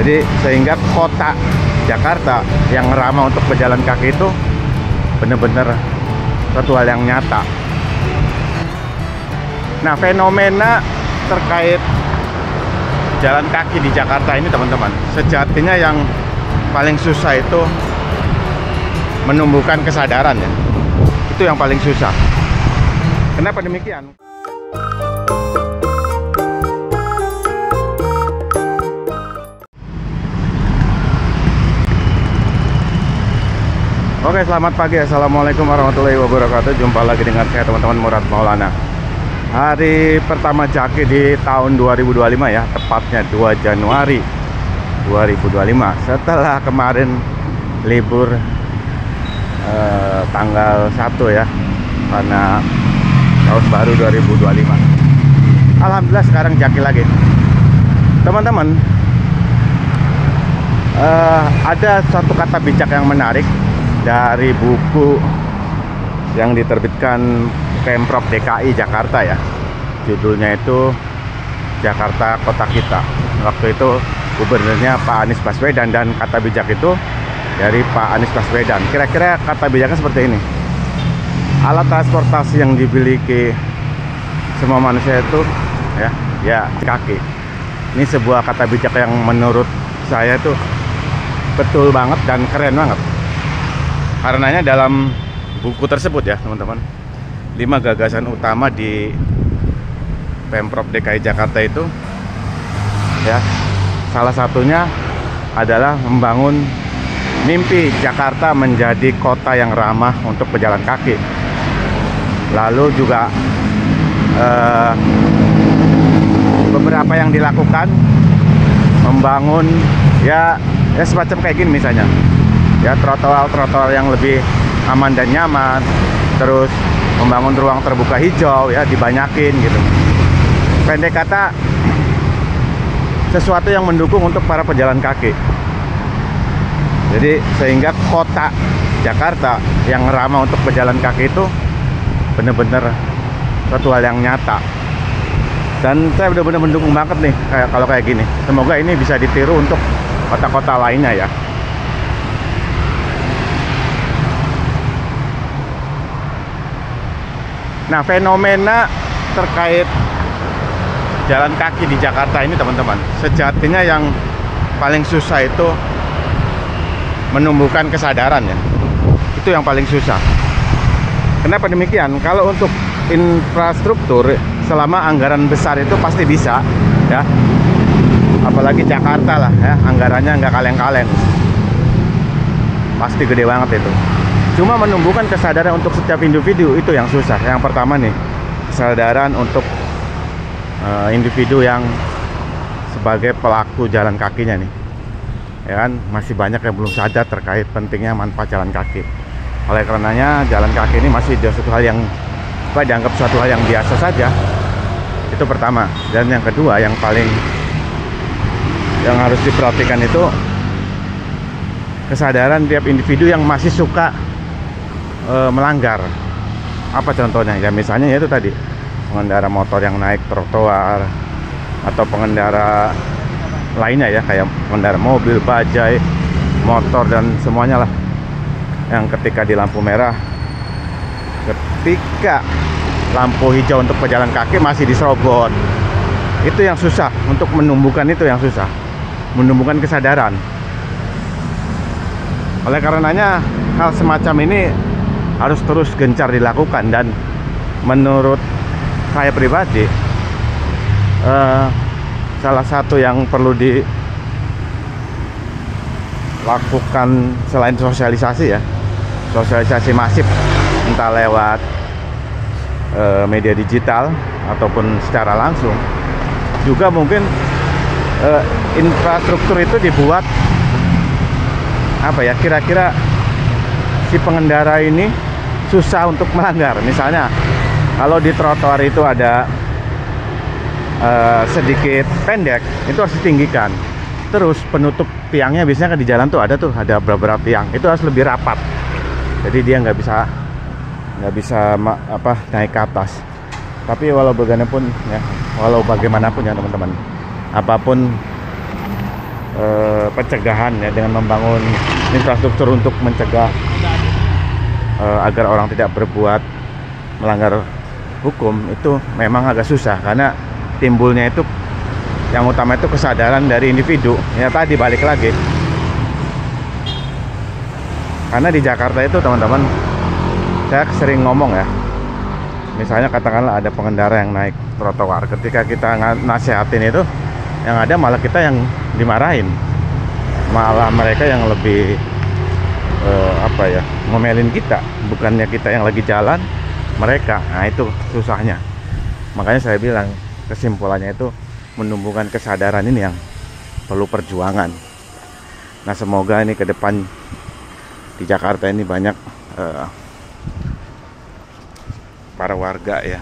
Jadi sehingga kota Jakarta yang ramah untuk pejalan kaki itu benar-benar suatu hal yang nyata. Nah, fenomena terkait jalan kaki di Jakarta ini teman-teman, sejatinya yang paling susah itu menumbuhkan kesadaran ya. Itu yang paling susah. Kenapa demikian? Oke, selamat pagi. Assalamualaikum warahmatullahi wabarakatuh. Jumpa lagi dengan saya teman-teman, Murad Maulana. Hari pertama Jaki di tahun 2025 ya, tepatnya 2 Januari 2025. Setelah kemarin libur tanggal 1 ya, karena tahun baru 2025. Alhamdulillah sekarang Jaki lagi. Teman-teman, ada satu kata bijak yang menarik dari buku yang diterbitkan Pemprov DKI Jakarta ya. Judulnya itu Jakarta Kota Kita. Waktu itu gubernurnya Pak Anies Baswedan, dan kata bijak itu dari Pak Anies Baswedan. Kira-kira kata bijaknya seperti ini: alat transportasi yang dimiliki semua manusia itu ya kaki. Ini sebuah kata bijak yang menurut saya itu betul banget dan keren banget. Karenanya dalam buku tersebut ya teman-teman, 5 gagasan utama di Pemprov DKI Jakarta itu ya, salah satunya adalah membangun mimpi Jakarta menjadi kota yang ramah untuk pejalan kaki. Lalu juga beberapa yang dilakukan membangun ya semacam kayak gini misalnya ya, trotoar yang lebih aman dan nyaman, terus membangun ruang terbuka hijau ya, dibanyakin gitu. Pendek kata, sesuatu yang mendukung untuk para pejalan kaki. Jadi sehingga kota Jakarta yang ramah untuk pejalan kaki itu benar-benar suatu hal yang nyata. Dan saya benar-benar mendukung banget nih kalau kayak gini. Semoga ini bisa ditiru untuk kota-kota lainnya ya. Nah, fenomena terkait jalan kaki di Jakarta ini teman-teman, sejatinya yang paling susah itu menumbuhkan kesadaran ya. Itu yang paling susah. Kenapa demikian? Kalau untuk infrastruktur, selama anggaran besar itu pasti bisa ya. Apalagi Jakarta lah ya, anggarannya nggak kaleng-kaleng, pasti gede banget itu. Cuma menumbuhkan kesadaran untuk setiap individu itu yang susah. Yang pertama nih, kesadaran untuk individu yang sebagai pelaku jalan kakinya nih, ya kan, masih banyak yang belum sadar terkait pentingnya manfaat jalan kaki. Oleh karenanya jalan kaki ini masih suatu hal yang dianggap suatu hal yang biasa saja. Itu pertama. Dan yang kedua, yang paling yang harus diperhatikan itu kesadaran tiap individu yang masih suka melanggar. Apa contohnya? Ya misalnya itu tadi, pengendara motor yang naik trotoar, atau pengendara lainnya ya, kayak pengendara mobil, bajai, motor dan semuanya lah, yang ketika di lampu merah, ketika lampu hijau untuk pejalan kaki masih diserobot. Itu yang susah, untuk menumbuhkan itu yang susah, menumbuhkan kesadaran. Oleh karenanya hal semacam ini harus terus gencar dilakukan, dan menurut saya pribadi salah satu yang perlu dilakukan selain sosialisasi ya, sosialisasi masif, entah lewat media digital ataupun secara langsung, juga mungkin infrastruktur itu dibuat apa ya, kira-kira si pengendara ini susah untuk melanggar. Misalnya kalau di trotoar itu ada sedikit pendek, itu harus ditinggikan. Terus penutup tiangnya biasanya kan di jalan tuh ada beberapa tiang, itu harus lebih rapat. Jadi dia nggak bisa naik ke atas. Tapi walau bagaimanapun ya teman-teman, apapun pencegahan ya, dengan membangun infrastruktur untuk mencegah agar orang tidak berbuat melanggar hukum, itu memang agak susah karena timbulnya itu yang utama itu kesadaran dari individu. Ya tadi balik lagi, karena di Jakarta itu teman-teman, saya sering ngomong ya, misalnya katakanlah ada pengendara yang naik trotoar, ketika kita nasihatin itu, yang ada malah kita yang dimarahin, malah mereka yang lebih ngomelin kita, bukannya kita yang lagi jalan, mereka. Nah itu susahnya. Makanya saya bilang kesimpulannya itu menumbuhkan kesadaran ini yang perlu perjuangan. Nah semoga ini ke depan di Jakarta ini banyak para warga ya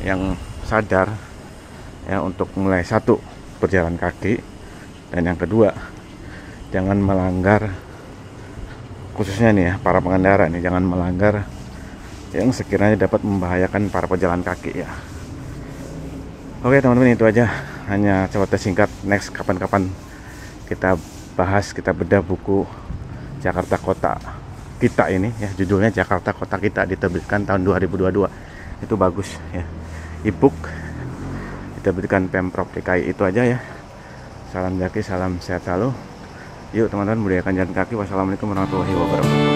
yang sadar ya, untuk mulai satu berjalan kaki, dan yang kedua jangan melanggar, khususnya nih ya para pengendara nih, jangan melanggar yang sekiranya dapat membahayakan para pejalan kaki ya. Oke teman-teman, itu aja, hanya cerita singkat. Next kapan-kapan kita bahas, kita bedah buku Jakarta Kota Kita ini ya, judulnya Jakarta Kota Kita, diterbitkan tahun 2022. Itu bagus ya, e-book diterbitkan Pemprov DKI. Itu aja ya. Salam jaki, salam sehat selalu. Yuk teman-teman, budayakan jalan kaki. Wassalamualaikum warahmatullahi wabarakatuh.